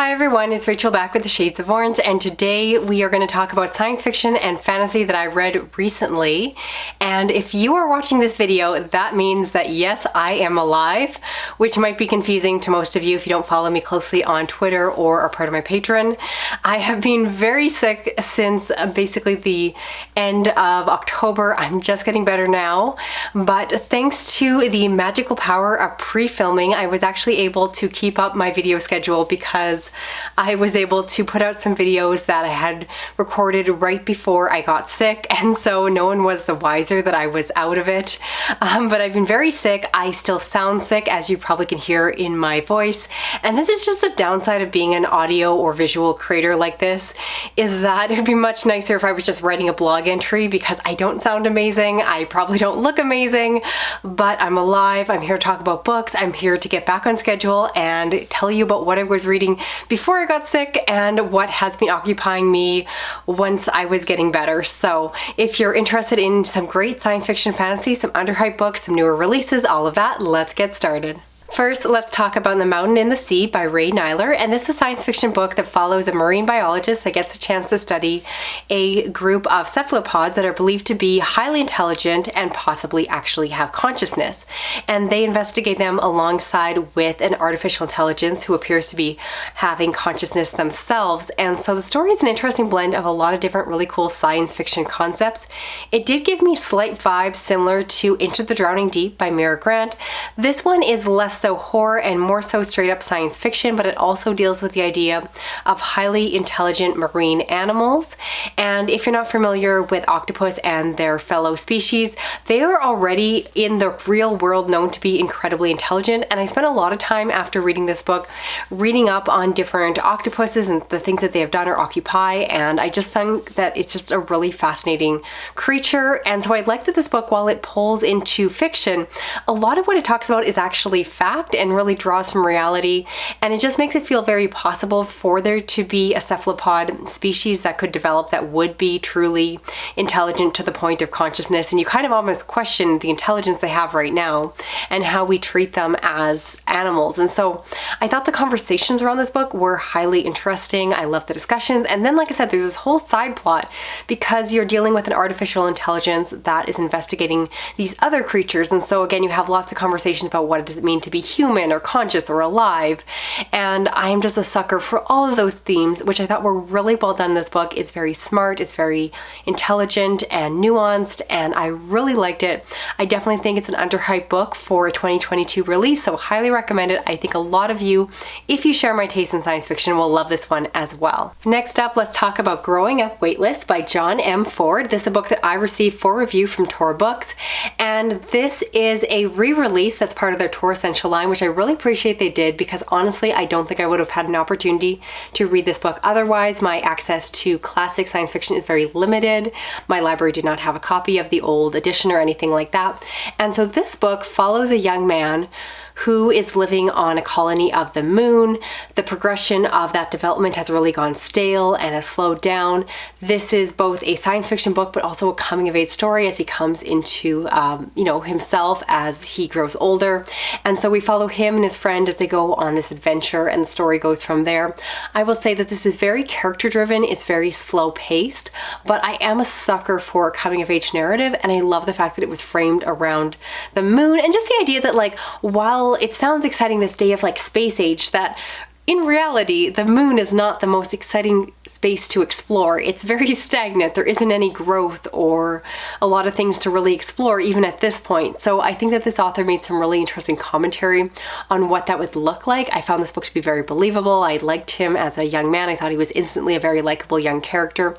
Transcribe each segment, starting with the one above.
Hi everyone, it's Rachel back with the Shades of Orange, and today we are going to talk about science fiction and fantasy that I read recently. And if you are watching this video, that means that yes, I am alive, which might be confusing to most of you if you don't follow me closely on Twitter or are part of my Patreon. I have been very sick since basically the end of October. I'm just getting better now, but thanks to the magical power of pre-filming, I was actually able to keep up my video schedule because I was able to put out some videos that I had recorded right before I got sick, and so no one was the wiser that I was out of it. But I've been very sick. I still sound sick, as you probably can hear in my voice, and this is just the downside of being an audio or visual creator like this, is that it would be much nicer if I was just writing a blog entry, because I don't sound amazing, I probably don't look amazing, but I'm alive. I'm here to talk about books. I'm here to get back on schedule and tell you about what I was reading before I got sick and what has been occupying me once I was getting better. So if you're interested in some great science fiction fantasy, some underhyped books, some newer releases, all of that, let's get started. First, let's talk about The Mountain in the Sea by Ray Nayler, and this is a science fiction book that follows a marine biologist that gets a chance to study a group of cephalopods that are believed to be highly intelligent and possibly actually have consciousness. And they investigate them alongside with an artificial intelligence who appears to be having consciousness themselves. And so the story is an interesting blend of a lot of different really cool science fiction concepts. It did give me slight vibes similar to Into the Drowning Deep by Mira Grant. This one is less so horror and more so straight up science fiction, but it also deals with the idea of highly intelligent marine animals. And if you're not familiar with octopus and their fellow species, they are already in the real world known to be incredibly intelligent. And I spent a lot of time after reading this book reading up on different octopuses and the things that they have done or occupy, and I just think that it's just a really fascinating creature. And so I like that this book, while it pulls into fiction, a lot of what it talks about is actually fact and really draws from reality, and it just makes it feel very possible for there to be a cephalopod species that could develop that would be truly intelligent to the point of consciousness. And you kind of almost question the intelligence they have right now and how we treat them as animals. And so I thought the conversations around this book were highly interesting. I love the discussions, and then like I said, there's this whole side plot because you're dealing with an artificial intelligence that is investigating these other creatures. And so again, you have lots of conversations about what does it mean to be human or conscious or alive, and I am just a sucker for all of those themes, which I thought were really well done in this book. It's very smart, it's very intelligent and nuanced, and I really liked it. I definitely think it's an underhyped book for a 2022 release, so highly recommend it. I think a lot of you, if you share my taste in science fiction, will love this one as well. Next up, let's talk about Growing Up Weightless by John M. Ford. This is a book that I received for review from Tor Books, and this is a re-release that's part of their Tor Essential line, which I really appreciate they did, because honestly I don't think I would have had an opportunity to read this book otherwise. My access to classic science fiction is very limited. My library did not have a copy of the old edition or anything like that, and so this book follows a young man who is living on a colony of the moon. The progression of that development has really gone stale and has slowed down. This is both a science fiction book, but also a coming of age story as he comes into, himself as he grows older. And so we follow him and his friend as they go on this adventure, and the story goes from there. I will say that this is very character driven. It's very slow paced, but I am a sucker for a coming of age narrative. And I love the fact that it was framed around the moon, and just the idea that, like, while it sounds exciting this day of like space age, that in reality, the moon is not the most exciting space to explore. It's very stagnant. There isn't any growth or a lot of things to really explore even at this point. So I think that this author made some really interesting commentary on what that would look like. I found this book to be very believable. I liked him as a young man. I thought he was instantly a very likable young character.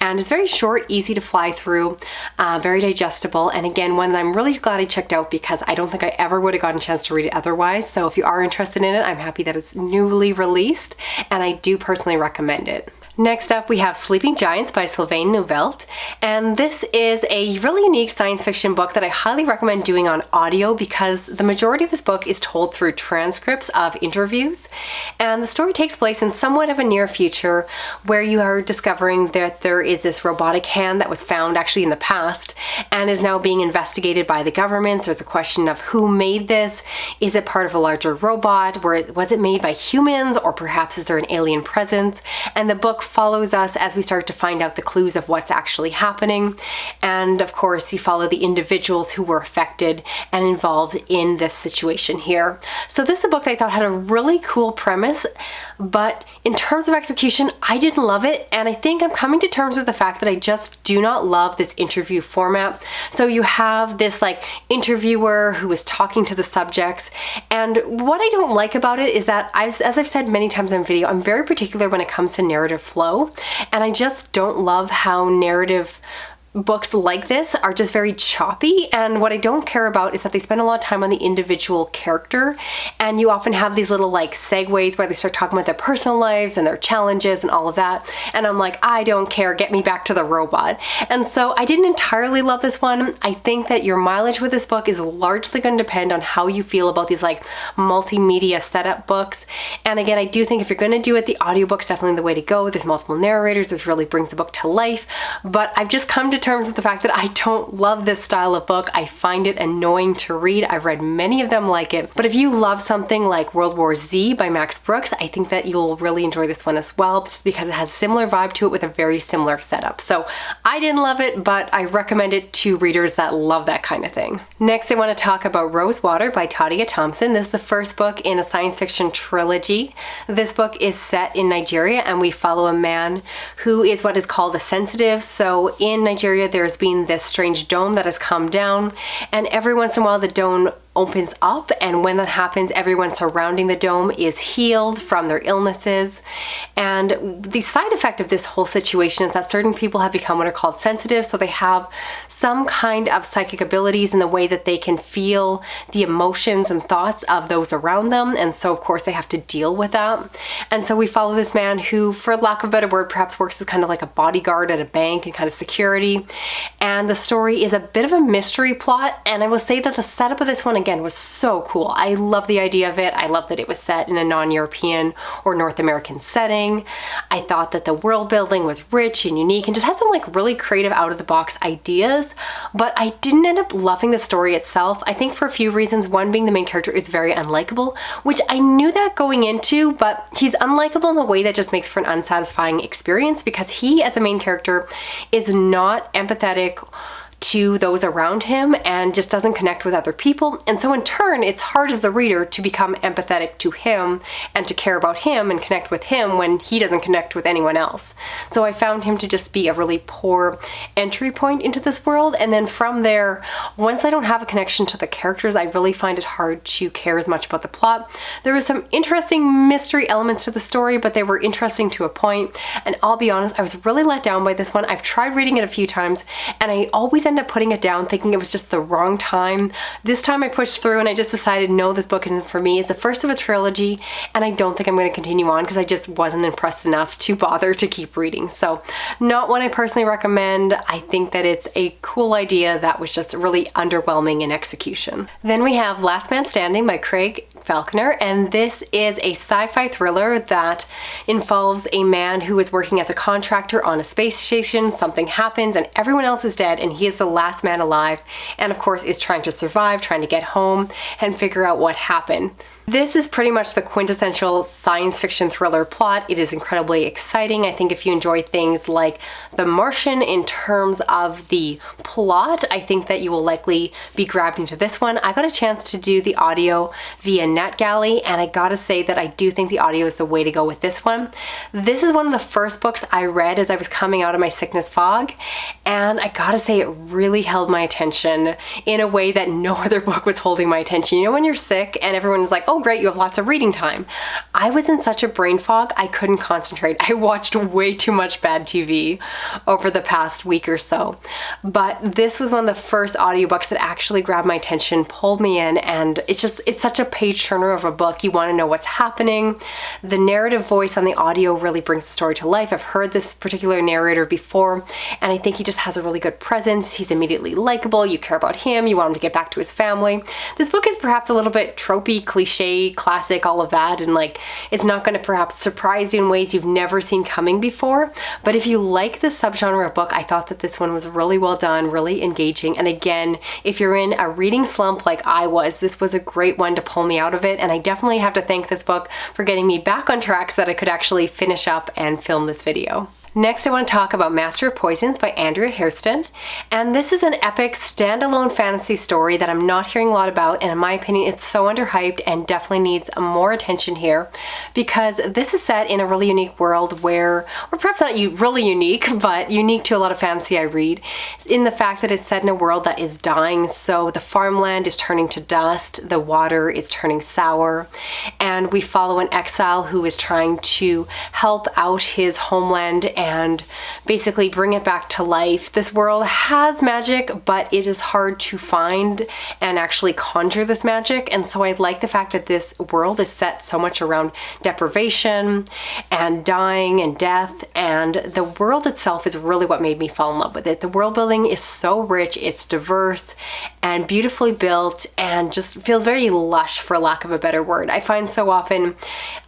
And it's very short, easy to fly through, very digestible. And again, one that I'm really glad I checked out because I don't think I ever would have gotten a chance to read it otherwise. So if you are interested in it, I'm happy that it's newly released, and I do personally recommend it. Next up, we have Sleeping Giants by Sylvain Neuvel, and this is a really unique science fiction book that I highly recommend doing on audio because the majority of this book is told through transcripts of interviews, and the story takes place in somewhat of a near future where you are discovering that there is this robotic hand that was found actually in the past and is now being investigated by the government. So there's a question of who made this. Is it part of a larger robot? Was it made by humans, or perhaps is there an alien presence? And the book follows us as we start to find out the clues of what's actually happening. And of course, you follow the individuals who were affected and involved in this situation here. So this is a book that I thought had a really cool premise, but in terms of execution, I didn't love it. And I think I'm coming to terms with the fact that I just do not love this interview format. So you have this like interviewer who is talking to the subjects. And what I don't like about it is that, as I've said many times in video, I'm very particular when it comes to narrative flow. And I just don't love how narrative books like this are just very choppy, and what I don't care about is that they spend a lot of time on the individual character, and you often have these little like segues where they start talking about their personal lives and their challenges and all of that, and I'm like, I don't care, get me back to the robot. And so I didn't entirely love this one. I think that your mileage with this book is largely going to depend on how you feel about these like multimedia setup books, and again, I do think if you're going to do it, the audiobook's definitely the way to go. There's multiple narrators, which really brings the book to life, but I've just come to terms with the fact that I don't love this style of book. I find it annoying to read. I've read many of them like it, but if you love something like World War Z by Max Brooks, I think that you'll really enjoy this one as well, just because it has a similar vibe to it with a very similar setup. So I didn't love it, but I recommend it to readers that love that kind of thing. Next, I want to talk about Rosewater by Tade Thompson. This is the first book in a science fiction trilogy. This book is set in Nigeria, and we follow a man who is what is called a sensitive. So in Nigeria, there's been this strange dome that has come down, and every once in a while the dome opens up, and when that happens, everyone surrounding the dome is healed from their illnesses. And the side effect of this whole situation is that certain people have become what are called sensitive, so they have some kind of psychic abilities in the way that they can feel the emotions and thoughts of those around them, and so of course they have to deal with that. And so we follow this man who, for lack of a better word, perhaps works as kind of like a bodyguard at a bank and kind of security. And the story is a bit of a mystery plot, and I will say that the setup of this one again was so cool. I love the idea of it. I love that it was set in a non-European or North American setting. I thought that the world building was rich and unique and just had some like really creative out of the box ideas, but I didn't end up loving the story itself. I think for a few reasons, one being the main character is very unlikable, which I knew that going into, but he's unlikable in a way that just makes for an unsatisfying experience because he as a main character is not empathetic to those around him and just doesn't connect with other people. And so in turn, it's hard as a reader to become empathetic to him and to care about him and connect with him when he doesn't connect with anyone else. So I found him to just be a really poor entry point into this world. And then from there, once I don't have a connection to the characters, I really find it hard to care as much about the plot. There was some interesting mystery elements to the story, but they were interesting to a point. And I'll be honest, I was really let down by this one. I've tried reading it a few times and I always end up putting it down thinking it was just the wrong time. This time I pushed through and I just decided, no, this book isn't for me. It's the first of a trilogy and I don't think I'm going to continue on because I just wasn't impressed enough to bother to keep reading. So not one I personally recommend. I think that it's a cool idea that was just really underwhelming in execution. Then we have Last Man Standing by Falconer, and this is a sci-fi thriller that involves a man who is working as a contractor on a space station. Something happens and everyone else is dead and he is the last man alive, and of course is trying to survive, trying to get home and figure out what happened. This is pretty much the quintessential science fiction thriller plot. It is incredibly exciting. I think if you enjoy things like The Martian in terms of the plot, I think that you will likely be grabbed into this one. I got a chance to do the audio via NetGalley, and I gotta say that I do think the audio is the way to go with this one. This is one of the first books I read as I was coming out of my sickness fog, and I gotta say it really held my attention in a way that no other book was holding my attention. You know when you're sick and everyone's like, oh, oh great, you have lots of reading time. I was in such a brain fog, I couldn't concentrate. I watched way too much bad TV over the past week or so. But this was one of the first audiobooks that actually grabbed my attention, pulled me in, and it's such a page turner of a book. You want to know what's happening. The narrative voice on the audio really brings the story to life. I've heard this particular narrator before, and I think he just has a really good presence. He's immediately likable. You care about him. You want him to get back to his family. This book is perhaps a little bit tropey, cliche, classic, all of that, and like it's not going to perhaps surprise you in ways you've never seen coming before. But if you like this subgenre of book, I thought that this one was really well done, really engaging. And again, if you're in a reading slump like I was, this was a great one to pull me out of it. And I definitely have to thank this book for getting me back on track so that I could actually finish up and film this video. Next, I want to talk about Master of Poisons by Andrea Hairston. And this is an epic standalone fantasy story that I'm not hearing a lot about, and in my opinion, it's so underhyped and definitely needs more attention here, because this is set in a really unique world where, or perhaps not really unique, but unique to a lot of fantasy I read, in the fact that it's set in a world that is dying. So the farmland is turning to dust, the water is turning sour, and we follow an exile who is trying to help out his homeland and basically bring it back to life. This world has magic, but it is hard to find and actually conjure this magic. And so I like the fact that this world is set so much around deprivation and dying and death. And the world itself is really what made me fall in love with it. The world building is so rich, it's diverse and beautifully built and just feels very lush, for lack of a better word. I find so often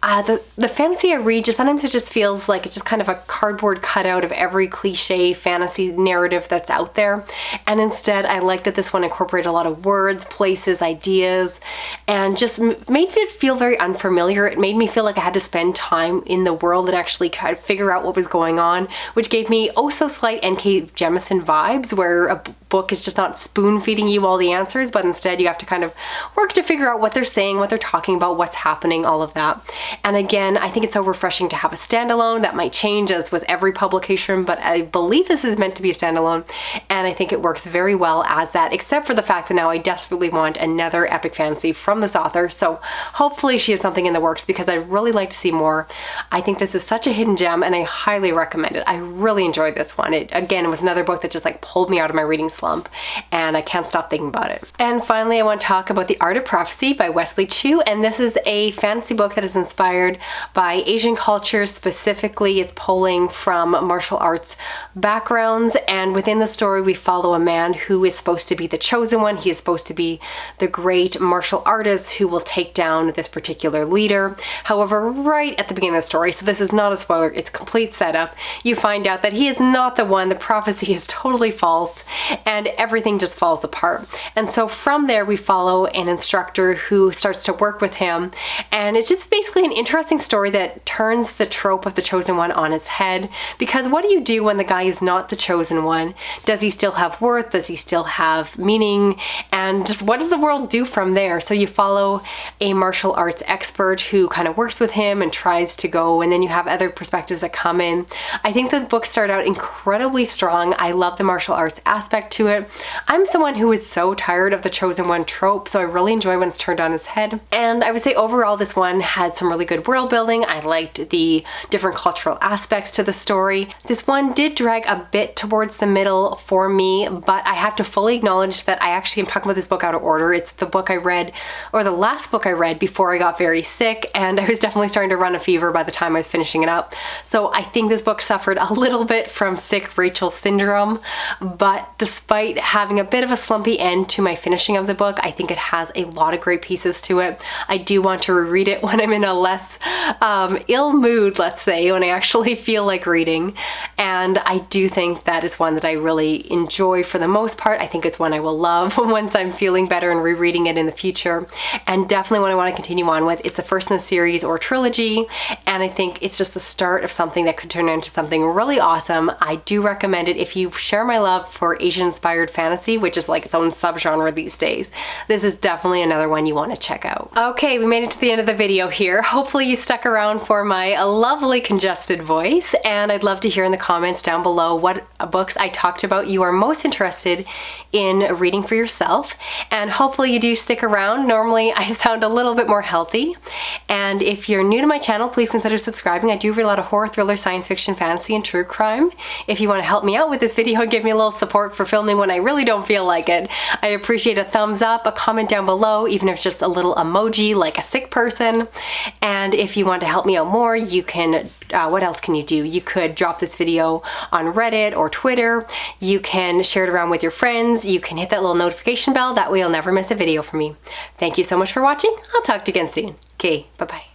the fantasy I read, sometimes it just feels like it's just kind of a cardboard cutout of every cliche fantasy narrative that's out there. And instead, I like that this one incorporated a lot of words, places, ideas, and just made it feel very unfamiliar. It made me feel like I had to spend time in the world and actually kind of figure out what was going on, which gave me oh so slight N.K. Jemisin vibes, where a book is just not spoon feeding you all the answers, but instead you have to kind of work to figure out what they're saying, what they're talking about, what's happening, all of that. And again, I think it's so refreshing to have a standalone. That might change as with every publication, but I believe this is meant to be a standalone, and I think it works very well as that, except for the fact that now I desperately want another epic fantasy from this author. So hopefully she has something in the works, because I'd really like to see more. I think this is such a hidden gem and I highly recommend it. I really enjoyed this one. It was another book that just like pulled me out of my reading slump, and I can't stop thinking about it. And finally, I want to talk about The Art of Prophecy by Wesley Chu, and this is a fantasy book that is inspired by Asian culture. Specifically, it's pulling from martial arts backgrounds, and within the story we follow a man who is supposed to be the chosen one. He is supposed to be the great martial artist who will take down this particular leader. However, right at the beginning of the story, so this is not a spoiler, it's complete setup, you find out that he is not the one. The prophecy is totally false and everything just falls apart. And so from there we follow an instructor who starts to work with him, and it's just basically an interesting story that turns the trope of the chosen one on its head. Because what do you do when the guy is not the chosen one? Does he still have worth? Does he still have meaning? And just what does the world do from there? So you follow a martial arts expert who kind of works with him and tries to go, and then you have other perspectives that come in. I think the book started out incredibly strong. I love the martial arts aspect to it. I'm someone who is so tired of the chosen one trope, so I really enjoy when it's turned on its head. And I would say overall this one had some really good world building. I liked the different cultural aspects to the story. This one did drag a bit towards the middle for me, but I have to fully acknowledge that I actually am talking about this book out of order. It's the book I read, or the last book I read before I got very sick, and I was definitely starting to run a fever by the time I was finishing it up. So I think this book suffered a little bit from sick Rachel syndrome, but despite having a bit of a slumpy end to my finishing of the book, I think it has a lot of great pieces to it. I do want to reread it when I'm in a less ill mood, let's say, when I actually feel like reading. And I do think that is one that I really enjoy for the most part. I think it's one I will love once I'm feeling better and rereading it in the future. And definitely one I want to continue on with. It's the first in the series or trilogy, and I think it's just the start of something that could turn into something really awesome. I do recommend it if you share my love for Asian-inspired fantasy, which is like its own subgenre these days. This is definitely another one you want to check out. Okay, we made it to the end of the video here. hopefully you stuck around for my lovely congested voice, and I'd love to hear in the comments down below what books I talked about you are most interested in reading for yourself, and hopefully you do stick around. Normally I sound a little bit more healthy, and if you're new to my channel, please consider subscribing. I do read a lot of horror, thriller, science fiction, fantasy, and true crime. If you want to help me out with this video and give me a little support for filming when I really don't feel like it, I appreciate a thumbs up, a comment down below, even if it's just a little emoji like a sick person. And if you want to help me out more, you can, what else can you do? You could drop this video on Reddit or Twitter. You can share it around with your friends. You can hit that little notification bell. That way you'll never miss a video from me. Thank you so much for watching. I'll talk to you again soon. Okay, bye-bye.